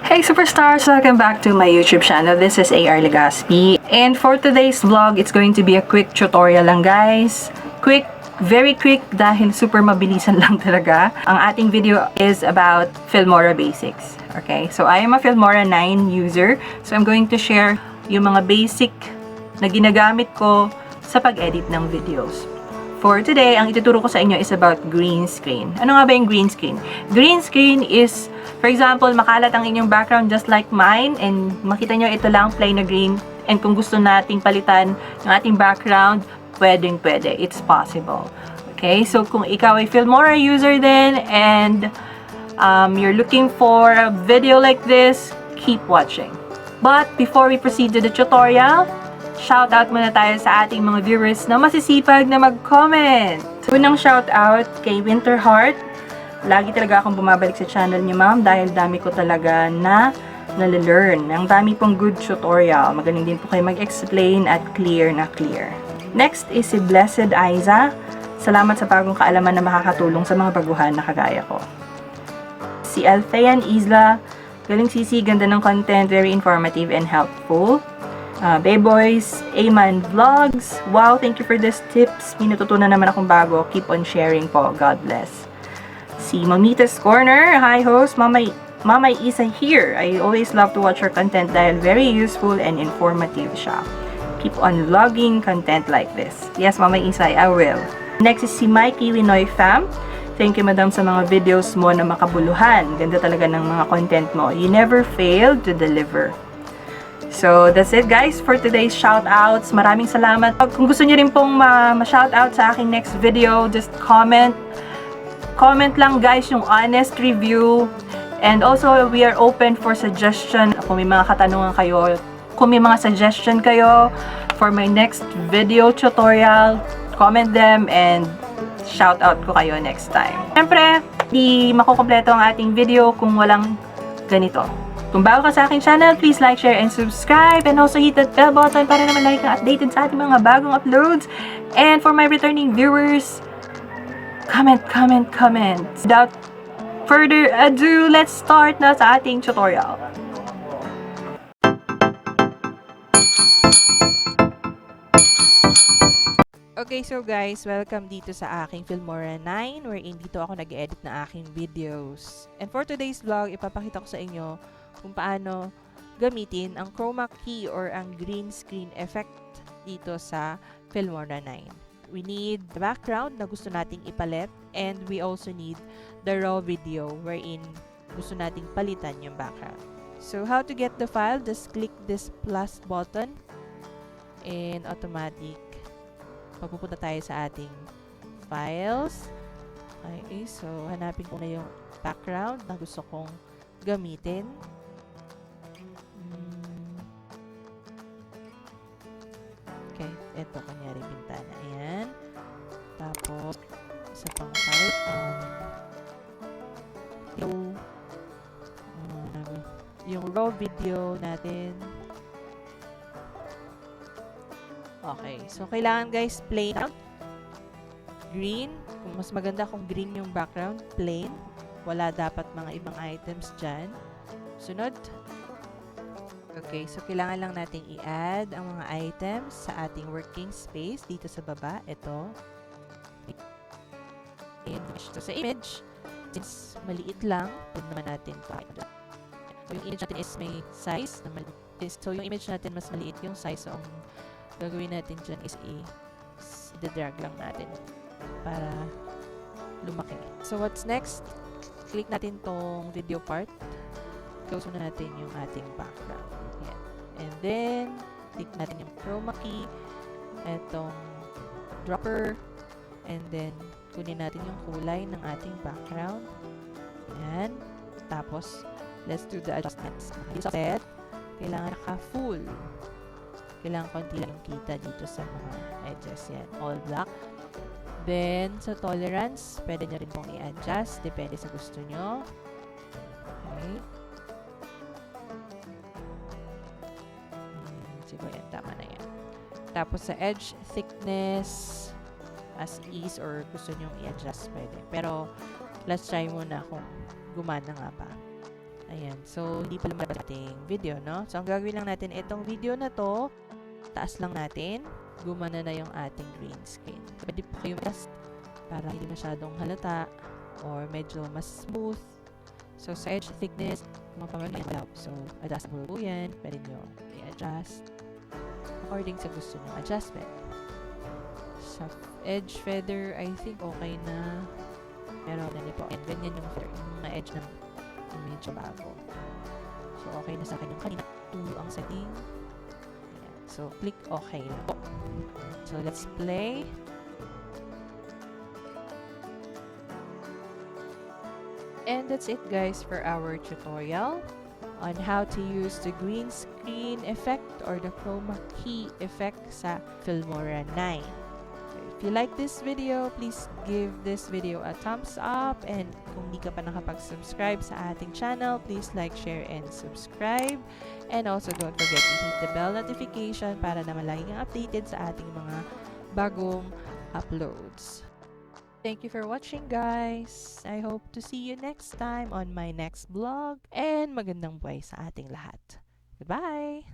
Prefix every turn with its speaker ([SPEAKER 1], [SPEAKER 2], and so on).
[SPEAKER 1] Hey superstars! Welcome back to my YouTube channel. This is Legaspi. And for today's vlog, it's going to be a quick tutorial lang guys. Quick, very quick dahil super mabilisan lang talaga. Ang ating video is about Filmora basics. Okay, so I am a FILMORA9 user. So I'm going to share yung mga basic na ginagamit ko sa pag-edit ng videos. For today, ang ituturo ko sa inyo is about green screen. Ano nga ba yung green screen? Green screen is, for example, makalat ang inyong background just like mine and makita nyo ito lang plain na green and kung gusto nating palitan yung ating background, pwedeng-pwede. It's possible. Okay? So, kung ikaw ay Filmora user din and you're looking for a video like this, keep watching. But before we proceed to the tutorial, shoutout muna tayo sa ating mga viewers na masisipag na mag-comment. Unang shoutout kay Winterheart. Lagi talaga akong bumabalik sa channel niyo, ma'am, dahil dami ko talaga na nalalearn. Ang dami pong good tutorial. Magaling din po kayo mag-explain at clear na clear. Next is si Blessed Aiza. Salamat sa bagong kaalaman na makakatulong sa mga baguhan na kagaya ko. Si Althean Isla. Galing sisi, ganda ng content, very informative and helpful. Bayboys, Aman Vlogs. Wow, thank you for this tips. May natutunan naman akong bago. Keep on sharing po. God bless. Si Mamita's Corner. Hi host, Mamay Isa here. I always love to watch your content dahil very useful and informative siya. Keep on vlogging content like this. Yes, Mamay Isa, I will. Next is si Mikey Winoy Fam. Thank you madam sa mga videos mo na makabuluhan. Ganda talaga ng mga content mo. You never fail to deliver. So, that's it guys for today's shoutouts. Maraming salamat. Kung gusto niyo rin pong ma-shoutout sa aking next video, just comment. Comment lang guys yung honest review. And also, we are open for suggestion. Kung may mga katanungan kayo, kung may mga suggestion kayo for my next video tutorial, comment them and shoutout ko kayo next time. Siyempre, di makukompleto ang ating video kung walang ganito. Kung bago ka sa aking channel, please like, share, and subscribe. And also hit that bell button para naman lagi kang updated sa ating mga bagong uploads. And for my returning viewers, comment. Without further ado, let's start na sa ating tutorial. Okay, so guys, welcome dito sa aking Filmora9 wherein dito ako nag-edit na aking videos. And for today's vlog, ipapakita ko sa inyo kung paano gamitin ang chroma key or ang green screen effect dito sa Filmora9. We need the background na gusto nating ipalit and we also need the raw video wherein gusto nating palitan yung background. So how to get the file? Just click this plus button and automatic papupunta tayo sa ating files. Okay, so hanapin ko na yung background na gusto kong gamitin. Okay, ito kunyari bintana. Ayan. Tapos, isa pang file. Yung raw video natin. Okay, so kailangan guys plain green. Kung mas maganda kung green yung background, plain. Wala dapat mga ibang items dyan. Sunod. Okay, so kailangan lang nating i-add ang mga items sa ating working space dito sa baba. Ito. So sa image, since maliit lang, pwede naman natin pakita. Yung image natin is may size na maliit. So yung image natin mas maliit yung size. So ang gagawin natin dyan is i-drag lang natin para lumaki. So what's next? Click natin tong video part. Close na natin yung ating background. Ayan. And then, click natin yung chroma key. Itong dropper. And then, kunin natin yung kulay ng ating background. Ayan. Tapos, let's do the adjustments. Dito sa set, kailangan naka-full. Kailangan konti lang yung kita dito sa mga edges. Yan. All black. Then, sa tolerance, pwede nyo rin pong i-adjust. Depende sa gusto nyo. Okay. Siguro yan. Tama na yan. Tapos sa edge thickness, as is or gusto nyo i-adjust, pwede. Pero, let's try muna kung gumana nga ba.
[SPEAKER 2] Ayan. So, hindi pala malabas ating video, no? So, ang gagawin lang natin, itong video na to, taas lang natin, gumana na yung ating green screen. Pwede po kayo adjust para hindi masyadong halata or medyo mas smooth. So, sa edge thickness, mapamagin allow. So, adjustable po yan. Pwede nyo i-adjust according sa gusto nyo adjustment. Sa edge feather, I think okay na. Pero, ganyan po. And ganyan yung feather. Yung mga edge ng medyo bago. So, okay na sa akin yung kanina. 2 ang setting. Ayan. So, click okay na po. So, let's play. And that's it guys for our tutorial on how to use the green screen effect or the chroma key effect sa FILMORA9. If you like this video, please give this video a thumbs up, and kung di ka pa nakapag-subscribe sa ating channel, please like, share, and subscribe. And also don't forget to hit the bell notification para naman lagi kang updated sa ating mga bagong uploads. Thank you for watching guys. I hope to see you next time on my next vlog, and magandang buhay sa ating lahat. Goodbye!